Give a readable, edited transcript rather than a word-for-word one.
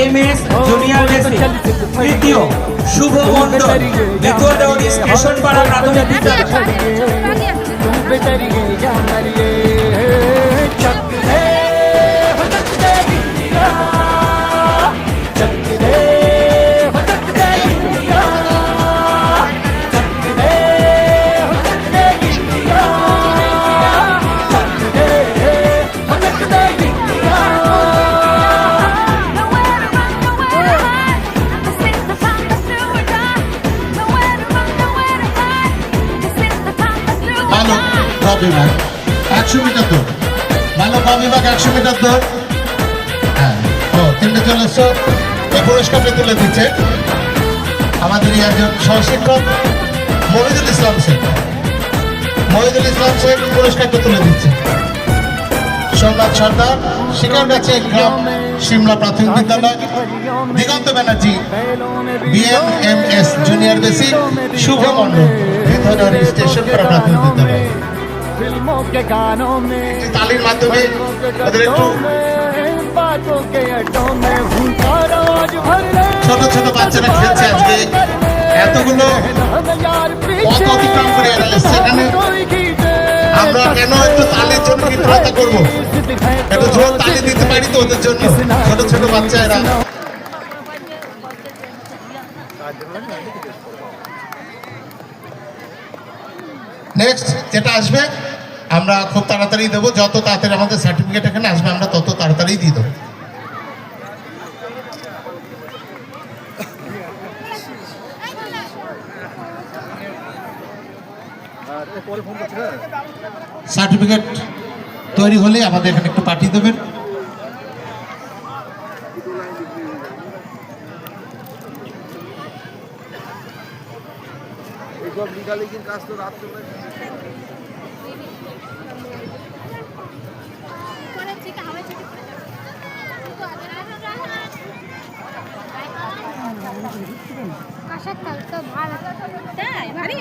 MS junior basic তৃতীয় শুভ মণ্ডল বেতুয়াডাউরি station পাড়া প্রাথমিক বিদ্যালয়। বিভাগ 100 মিটার দৌড়, বালক বিভাগ 100 মিটার দৌড়। হ্যাঁ, ও তিনটে চলে এসছো। এই পুরস্কারটা তুলে দিচ্ছে আমাদের একজন সহশিক্ষক মহিদুল ইসলাম শেখ। মহিদুল ইসলাম শেখ পুরস্কারটা তুলে দিচ্ছে। সোমনাথ সর্দার, শিকারগাছি গ্রাম সিমলা প্রাথমিক বিদ্যালয়। দিগন্ত ব্যানার্জি বিএমএমএস জুনিয়র বেসিক শুভ মণ্ডল বেতুয়াডাউরি স্টেশন পাড়া প্রাথমিক বিদ্যালয়। তালির মাধ্যমে ওদের একটু ছোট ছোট বাচ্চারা খেলছে আজকে। এতগুলো পথ অতিক্রম করে এরা এসছে এখানে। আমরা কেন একটু তালির জন্য কৃতজ্ঞতা করবো, একটু জোর তালি দিতে পারি তো ওদের জন্য। ছোট ছোট বাচ্চা এরা। নেক্সট যেটা আসবে আমরা খুব তাড়াতাড়ি দেবো। যত তাড়াতাড়ি আমাদের সার্টিফিকেট এখানে আসবে আমরা তত তাড়াতাড়ি দিয়ে দেবো। সার্টিফিকেট তৈরি হলে আমাদের এখানে একটু পাঠিয়ে দেবেন। কাজ তো রাত কাশার তাল তো ভালো তাই ভারী